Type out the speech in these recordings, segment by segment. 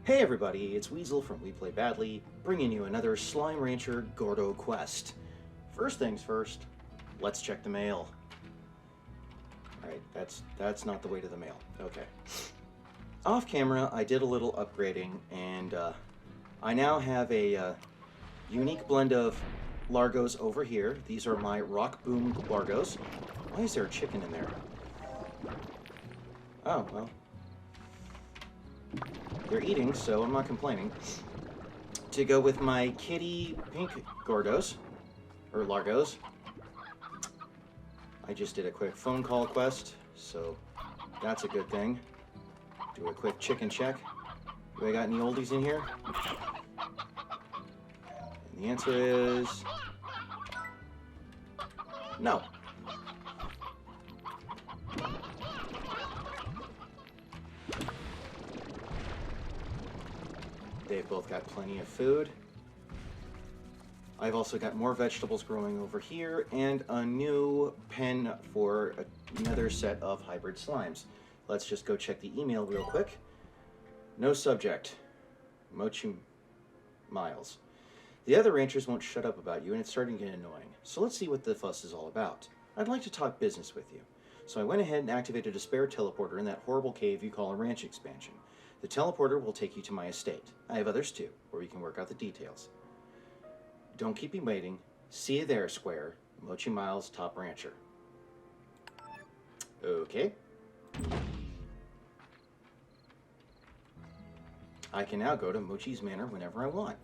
Hey everybody, it's Weasel from We Play Badly, bringing you another Slime Rancher Gordo quest. First things first, let's check the mail. Alright, that's not the way to the mail. Okay. Off camera, I did a little upgrading, and I now have a unique blend of Largoes over here. These are my Rock Boom Largoes. Why is there a chicken in there? Oh, well. They're eating, so I'm not complaining. To go with my kitty pink Gordos, or Largoes. I just did a quick phone call quest, so that's a good thing. Do a quick chicken check. Do I got any oldies in here? And the answer is no. They've both got plenty of food. I've also got more vegetables growing over here and a new pen for another set of hybrid slimes. Let's just go check the email real quick. No subject. Mochi Miles. The other ranchers won't shut up about you and it's starting to get annoying. So let's see what the fuss is all about. I'd like to talk business with you. So I went ahead and activated a spare teleporter in that horrible cave you call a ranch expansion. The teleporter will take you to my estate. I have others too, where we can work out the details. Don't keep me waiting. See you there, Square. Mochi Miles, Top Rancher. Okay. I can now go to Mochi's Manor whenever I want.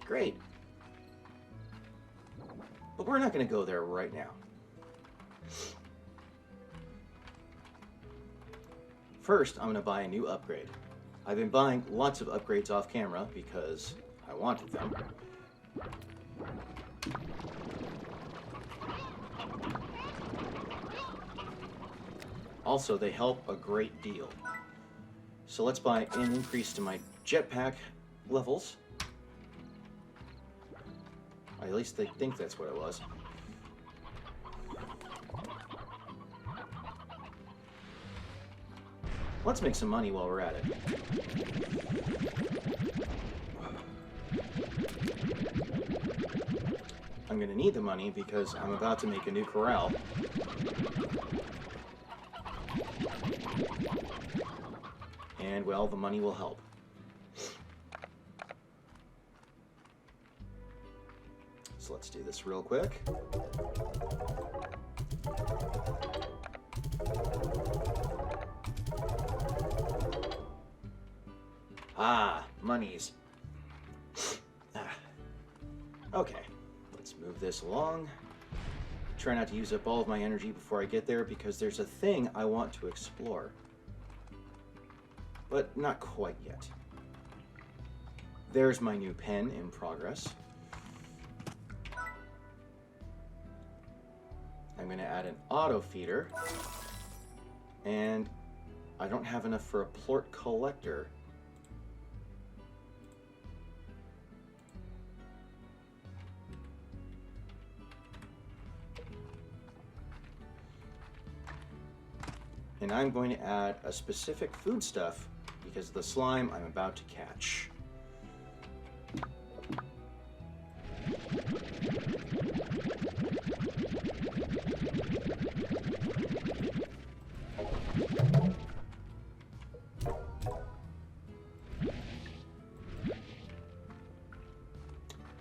Great. But we're not going to go there right now. First, I'm going to buy a new upgrade. I've been buying lots of upgrades off camera because I wanted them. Also, they help a great deal. So let's buy an increase to my jetpack levels. At least they think that's what it was. Let's make some money while we're at it. I'm gonna need the money because I'm about to make a new corral. And, well, the money will help. So let's do this real quick. Ah, monies. Okay, let's move this along. Try not to use up all of my energy before I get there because there's a thing I want to explore. But not quite yet. There's my new pen in progress. I'm going to add an auto feeder. And I don't have enough for a plort collector. And I'm going to add a specific foodstuff because of the slime I'm about to catch.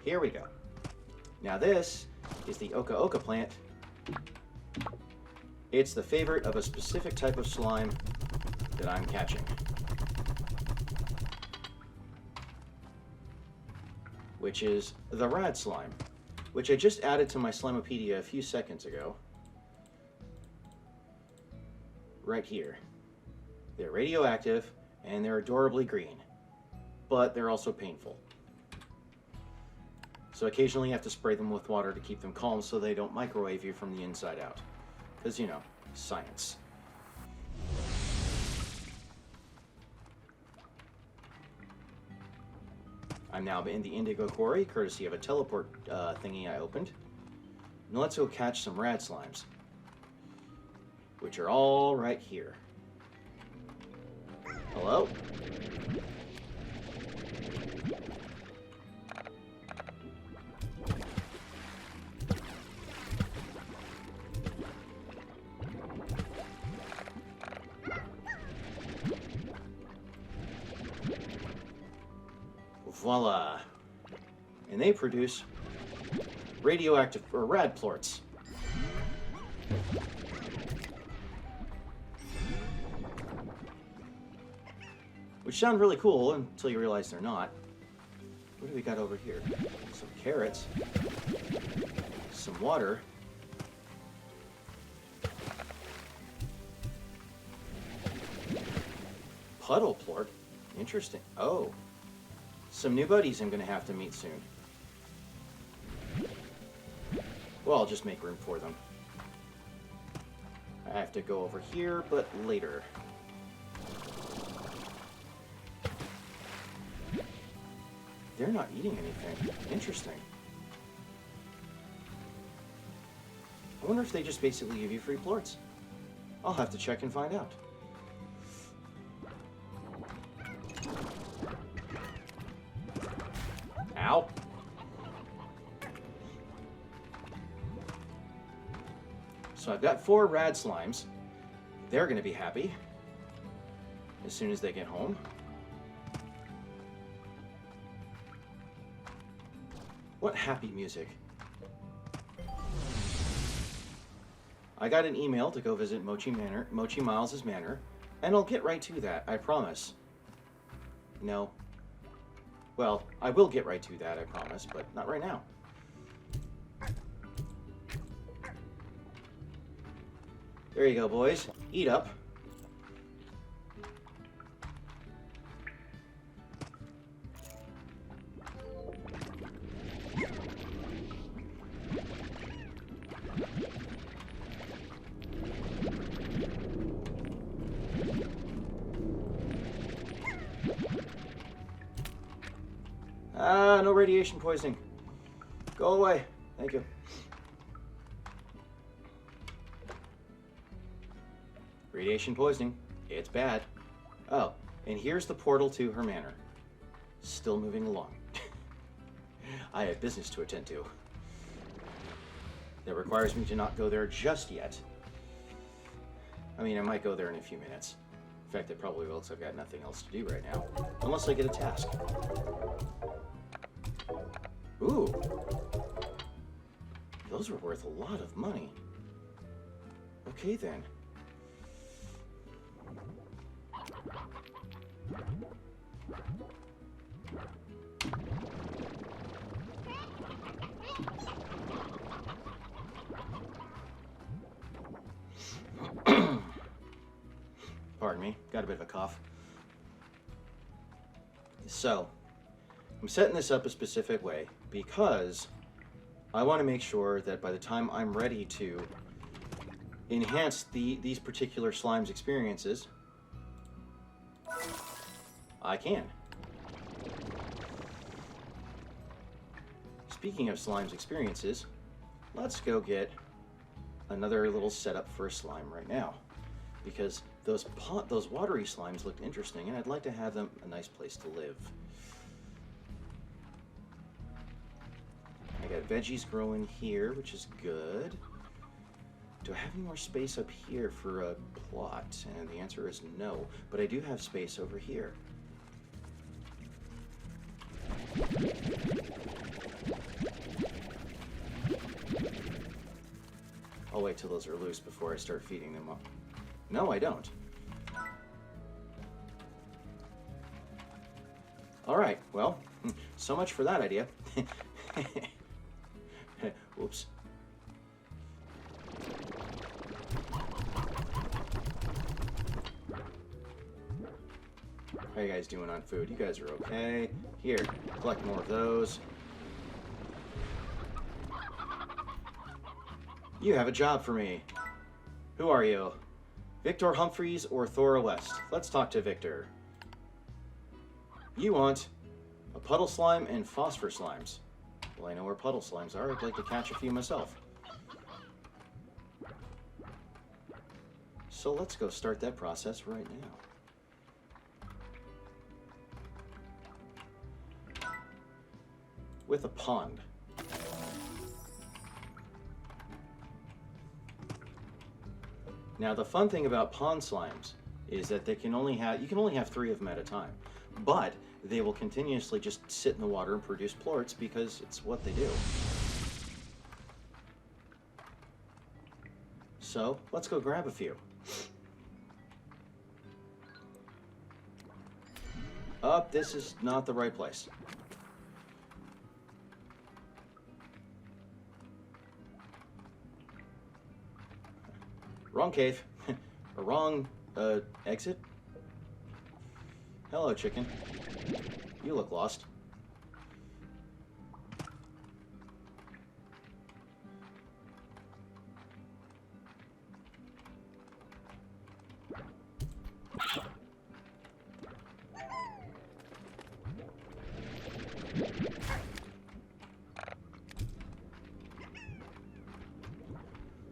Here we go. Now this is the Oka Oka plant. It's the favorite of a specific type of slime that I'm catching. Which is the rad slime, which I just added to my Slimepedia a few seconds ago. Right here. They're radioactive and they're adorably green, but they're also painful. So occasionally you have to spray them with water to keep them calm so they don't microwave you from the inside out. Because, you know, science. I'm now in the Indigo Quarry, courtesy of a teleport thingy I opened. Now let's go catch some rad slimes, which are all right here. Hello? Voila. And they produce radioactive, or radplorts. Which sound really cool until you realize they're not. What do we got over here? Some carrots. Some water. Puddle plort? Interesting. Oh. Some new buddies I'm going to have to meet soon. Well, I'll just make room for them. I have to go over here, but later. They're not eating anything. Interesting. I wonder if they just basically give you free plorts. I'll have to check and find out. Ow. So I've got 4 rad slimes. They're going to be happy as soon as they get home. What happy music. I got an email to go visit Mochi Miles' manor, and I'll get right to that, I promise. No. Well, I will get right to that, I promise, but not right now. There you go, boys. Eat up. No radiation poisoning. Go away. Thank you. Radiation poisoning. It's bad. Oh, and here's the portal to her manor. Still moving along. I have business to attend to. That requires me to not go there just yet. I mean, I might go there in a few minutes. In fact, it probably will, because I've got nothing else to do right now. Unless I get a task. Ooh. Those were worth a lot of money. Okay, then. Pardon me, got a bit of a cough. So, I'm setting this up a specific way because I want to make sure that by the time I'm ready to enhance these particular slimes' experiences, I can. Speaking of slimes' experiences, let's go get another little setup for a slime right now, because those watery slimes looked interesting, and I'd like to have them a nice place to live. I got veggies growing here, which is good. Do I have any more space up here for a plot? And the answer is no, but I do have space over here. I'll wait till those are loose before I start feeding them up. No, I don't. All right, well, so much for that idea. Whoops. How you guys doing on food? You guys are okay. Here, collect more of those. You have a job for me. Who are you? Victor Humphreys or Thora West? Let's talk to Victor. You want a puddle slime and phosphor slimes. Well, I know where puddle slimes are. I'd like to catch a few myself. So let's go start that process right now. With a pond. Now the fun thing about pond slimes is that you can only have 3 of them at a time. But they will continuously just sit in the water and produce plorts because it's what they do. So, let's go grab a few. Oh, this is not the right place. Wrong cave. Or wrong, exit? Hello, chicken. You look lost.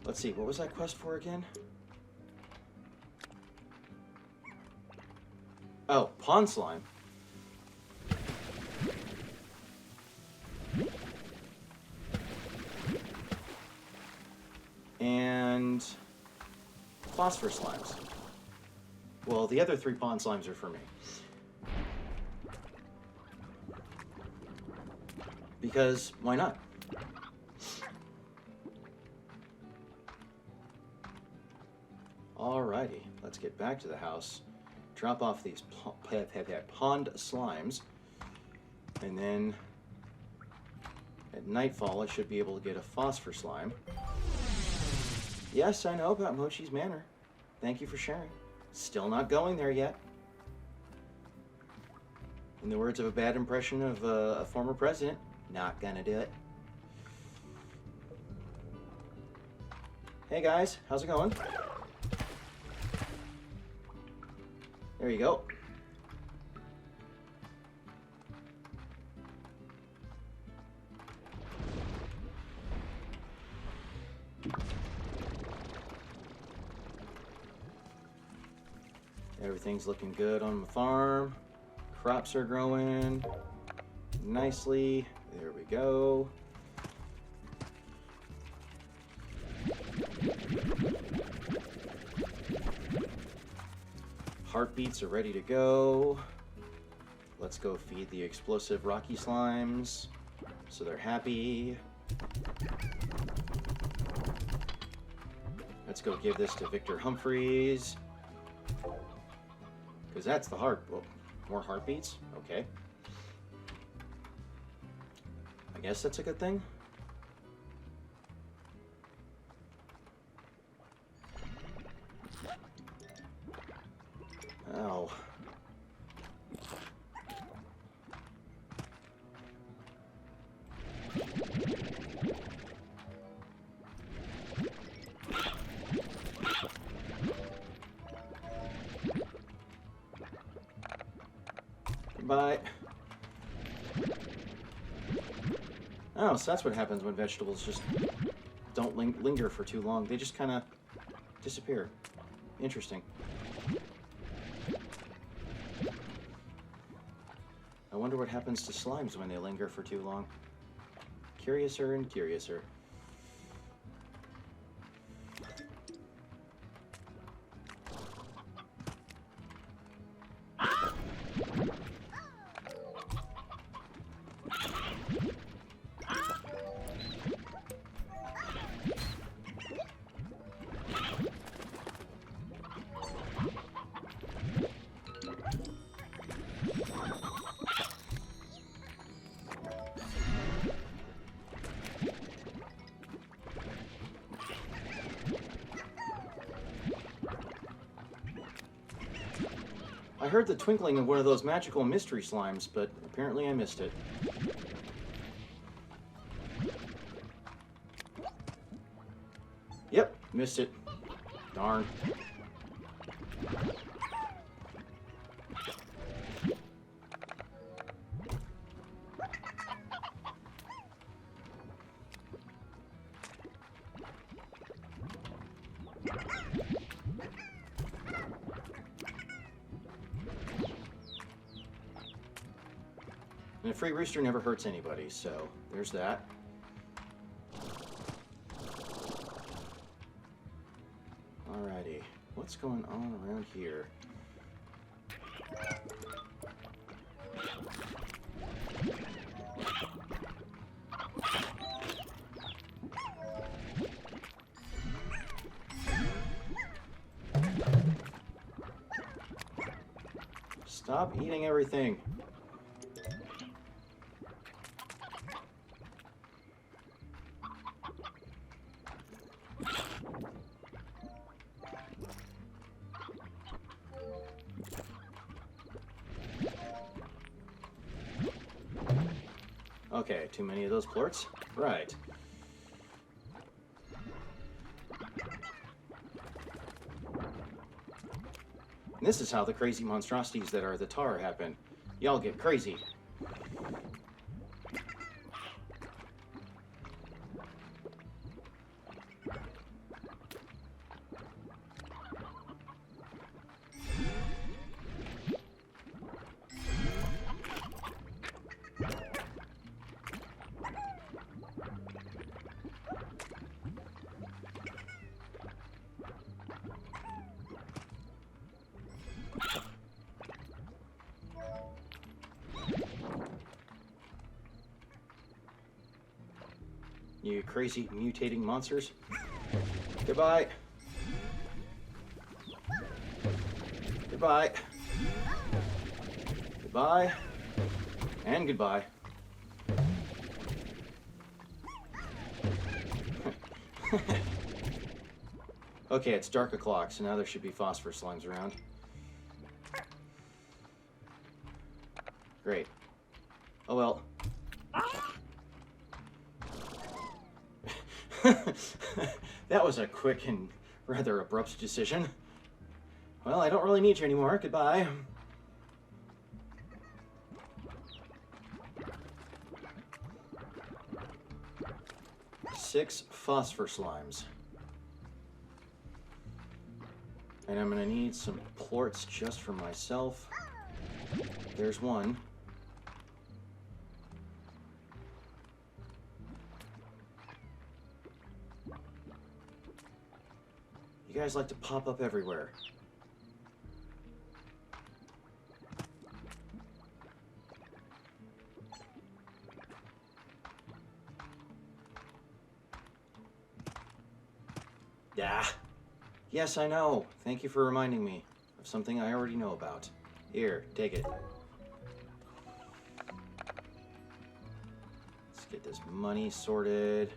Let's see, what was that quest for again? Oh, pond slime. And phosphor slimes. Well, the other 3 pond slimes are for me. Because, why not? Alrighty, let's get back to the house. Drop off these pond slimes. And then at nightfall, I should be able to get a phosphor slime. Yes, I know about Mochi's Manor. Thank you for sharing. Still not going there yet. In the words of a bad impression of a former president, not gonna do it. Hey guys, how's it going? There you go. Everything's looking good on the farm. Crops are growing nicely. There we go. Heartbeats are ready to go. Let's go feed the explosive rocky slimes so they're happy. Let's go give this to Victor Humphreys. Because that's the heart. Well, more heartbeats? Okay. I guess that's a good thing. Ow. Goodbye. Oh, so that's what happens when vegetables just don't linger for too long. They just kind of disappear. Interesting. I wonder what happens to slimes when they linger for too long. Curiouser and curiouser. I heard the twinkling of one of those magical mystery slimes, but apparently I missed it. Yep, missed it. Darn. And a free rooster never hurts anybody, so there's that. Alrighty, what's going on around here? Stop eating everything. Okay, too many of those plorts? Right. And this is how the crazy monstrosities that are the tar happen. Y'all get crazy. You crazy mutating monsters. Goodbye. Goodbye. Goodbye. And goodbye. Okay, it's dark o'clock, so now there should be phosphor slimes around. Great. Oh well. That was a quick and rather abrupt decision. Well, I don't really need you anymore. Goodbye. Six phosphor slimes. And I'm gonna need some plorts just for myself. There's one. You guys like to pop up everywhere. Yeah. Yes, I know. Thank you for reminding me of something I already know about. Here, take it. Let's get this money sorted.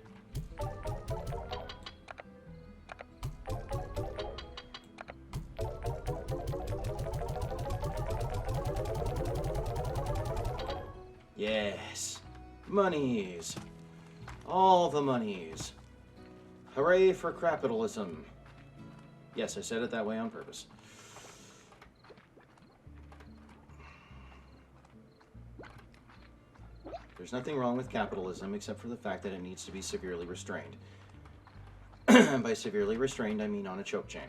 Yes. Monies. All the monies. Hooray for capitalism. Yes, I said it that way on purpose. There's nothing wrong with capitalism except for the fact that it needs to be severely restrained. By severely restrained, I mean on a choke chain.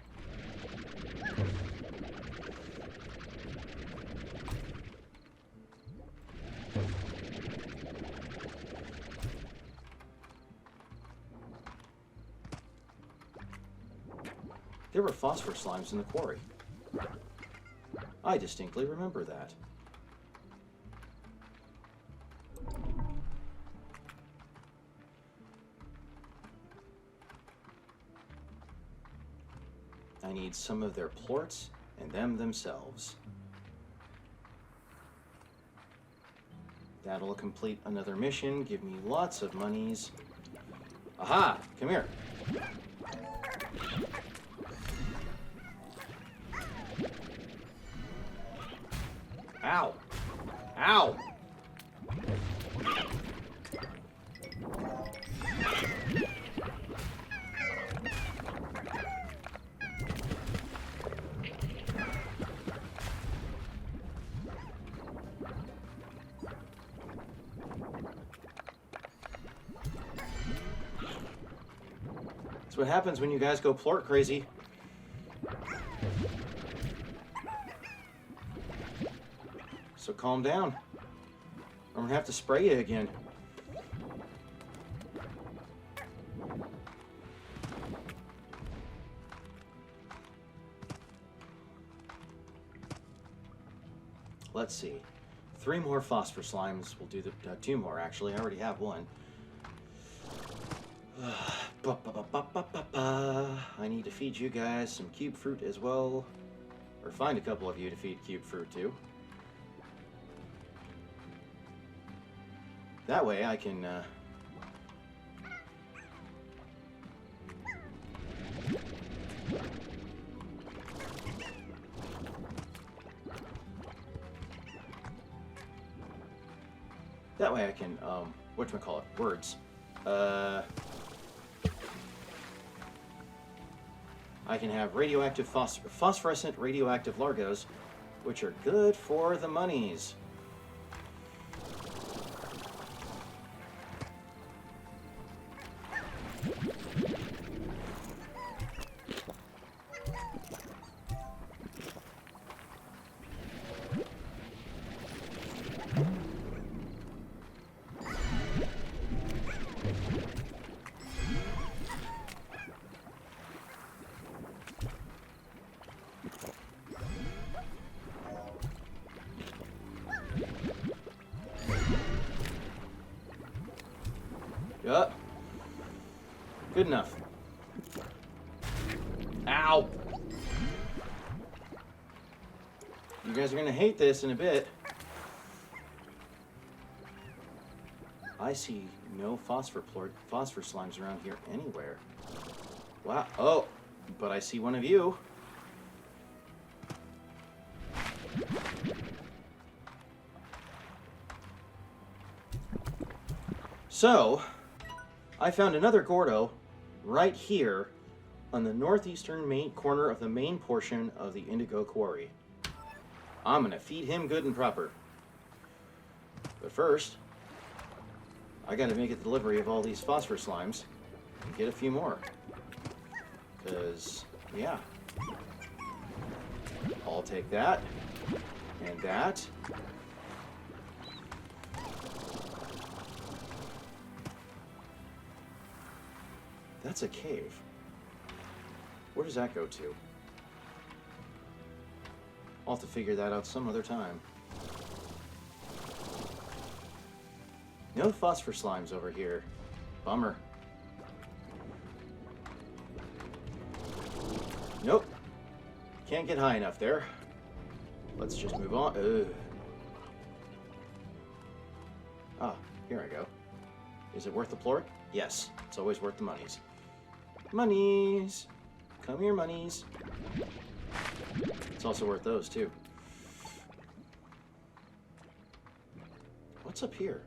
There were phosphor slimes in the quarry. I distinctly remember that. I need some of their plorts and them themselves. That'll complete another mission, give me lots of monies. Aha! Come here. Ow! Ow! That's what happens when you guys go plort crazy. So calm down. I'm gonna have to spray you again. Let's see. 3 more phosphor slimes. We'll do the 2 more, actually. I already have one. I need to feed you guys some cube fruit as well. Or find a couple of you to feed cube fruit to. That way I can... That way I can, whatchamacallit, words. I can have radioactive phosphorescent radioactive Largoes, which are good for the monies. Yup. Good enough. Ow! You guys are gonna hate this in a bit. I see no phosphor slimes around here anywhere. Wow. Oh, but I see one of you. So, I found another Gordo right here on the northeastern main corner of the main portion of the Indigo Quarry. I'm gonna feed him good and proper. But first, I gotta make a delivery of all these phosphor slimes and get a few more. Because, yeah. I'll take that, and that. That's a cave. Where does that go to? I'll have to figure that out some other time. No phosphor slimes over here. Bummer. Nope. Can't get high enough there. Let's just move on. Ugh. Ah, here I go. Is it worth the plort? Yes. It's always worth the monies. Monies! Come here, monies. It's also worth those, too. What's up here?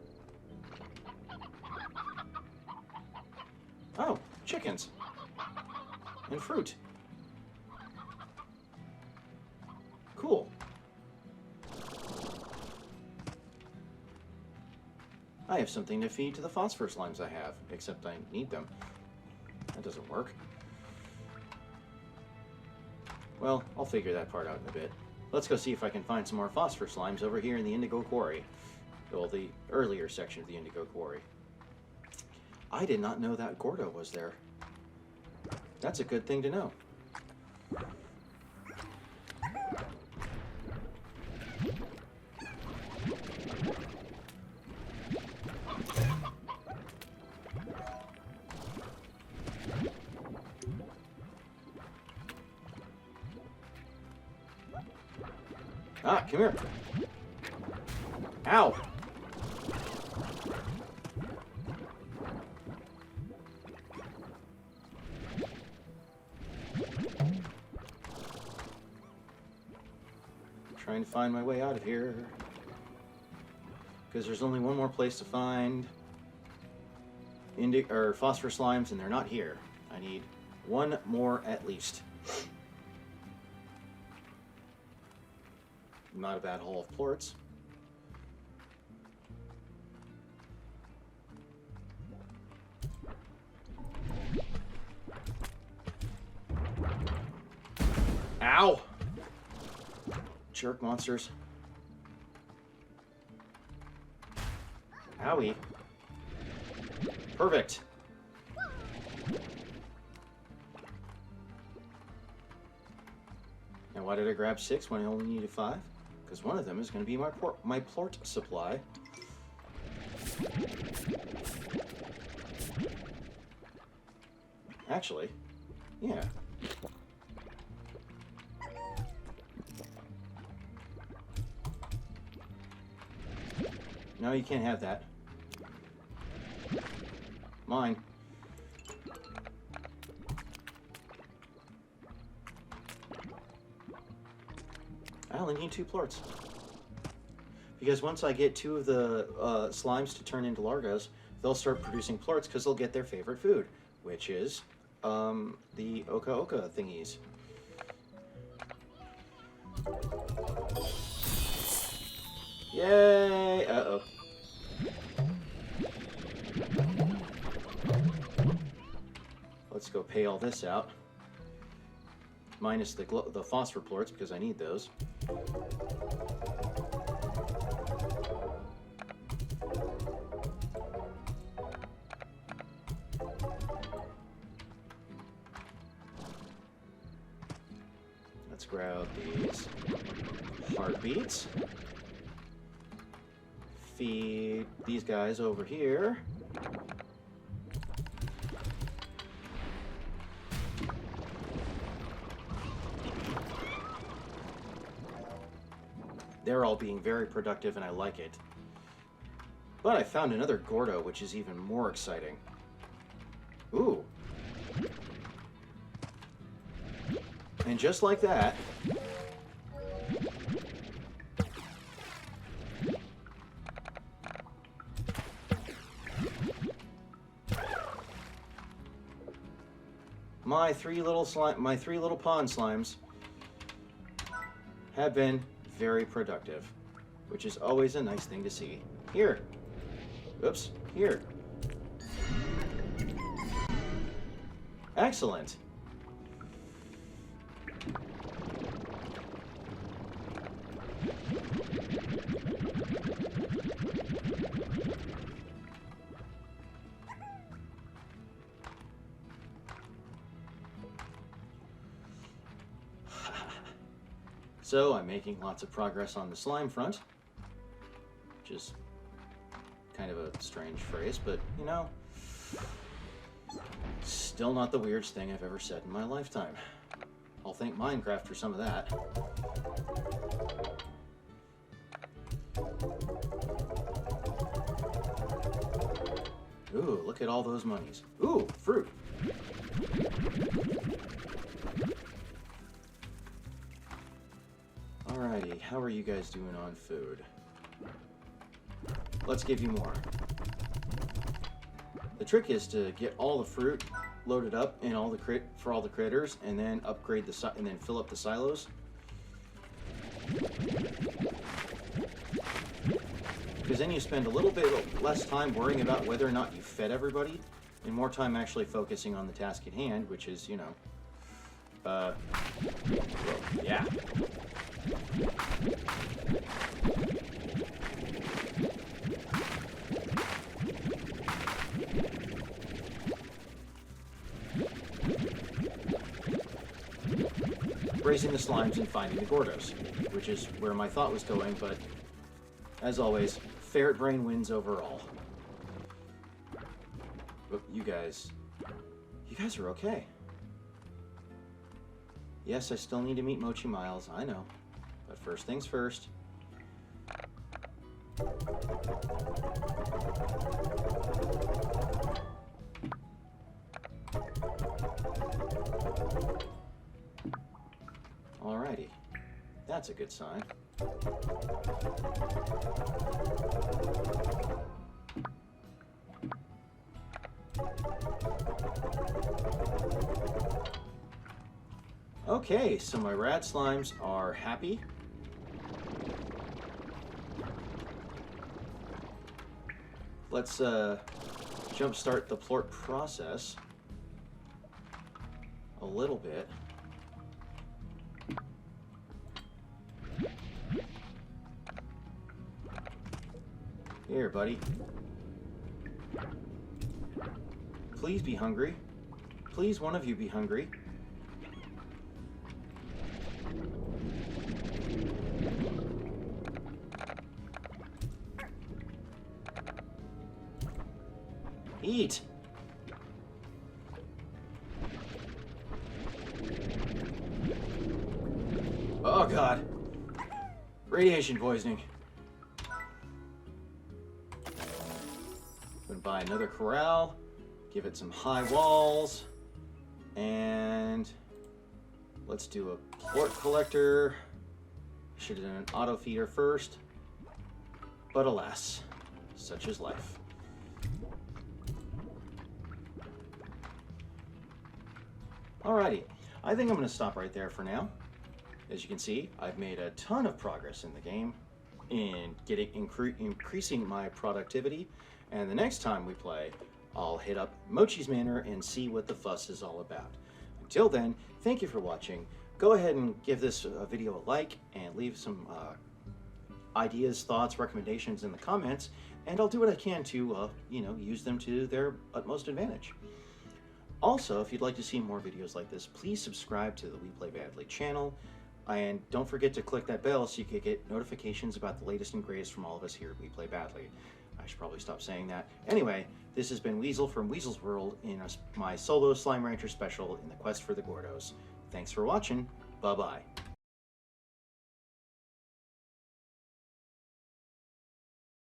Oh, chickens. And fruit. Cool. I have something to feed to the phosphor slimes I have, except I need them. That doesn't work. Well, I'll figure that part out in a bit. Let's go see if I can find some more phosphor slimes over here in the Indigo Quarry. Well, the earlier section of the Indigo Quarry. I did not know that Gordo was there. That's a good thing to know. Ah, come here. Ow. Trying to find my way out of here. Because there's only one more place to find phosphor slimes, and they're not here. I need one more at least. Not a bad haul of plorts. Ow! Jerk monsters. Owie. Perfect. And why did I grab 6 when I only needed 5? because one of them is going to be my plort supply. Actually, yeah. No, you can't have that. Mine. I only need 2 plorts. Because once I get 2 of the slimes to turn into Largoes, they'll start producing plorts because they'll get their favorite food, which is the Oka thingies. Yay! Uh-oh. Let's go pay all this out. Minus the phosphor plorts, because I need those. Let's grab these heartbeats. Feed these guys over here. They're all being very productive, and I like it. But I found another Gordo, which is even more exciting. Ooh. And just like that, my three little pond slimes have been very productive, which is always a nice thing to see. Here. Oops. Here. Excellent. So I'm making lots of progress on the slime front, which is kind of a strange phrase, but you know, still not the weirdest thing I've ever said in my lifetime. I'll thank Minecraft for some of that. Ooh, look at all those monies. Ooh, fruit. Alrighty, how are you guys doing on food? Let's give you more. The trick is to get all the fruit loaded up in all the for all the critters, and then upgrade and then fill up the silos. Because then you spend a little bit less time worrying about whether or not you fed everybody, and more time actually focusing on the task at hand, which is, you know, well, yeah. Raising the slimes and finding the Gordos, which is where my thought was going, but as always, ferret brain wins overall. But you guys are okay. Yes, I still need to meet Mochi Miles, I know. But first things first. Alrighty. That's a good sign. Okay, so my rad slimes are happy. Let's jumpstart the plort process a little bit. Here, buddy. Please be hungry. Please, one of you be hungry. Eat! Oh god. Radiation poisoning. Gonna buy another corral. Give it some high walls. And let's do a port collector. Should have done an auto feeder first. But alas, such is life. Alrighty, I think I'm going to stop right there for now. As you can see, I've made a ton of progress in the game in increasing my productivity. And the next time we play, I'll hit up Mochi's Manor and see what the fuss is all about. Until then, thank you for watching. Go ahead and give this video a like and leave some ideas, thoughts, recommendations in the comments, and I'll do what I can to, use them to their utmost advantage. Also, if you'd like to see more videos like this, please subscribe to the We Play Badly channel, and don't forget to click that bell so you can get notifications about the latest and greatest from all of us here at We Play Badly. I should probably stop saying that. Anyway, this has been Weasel from Weasel's World in my solo Slime Rancher special in the quest for the Gordos. Thanks for watching. Bye-bye.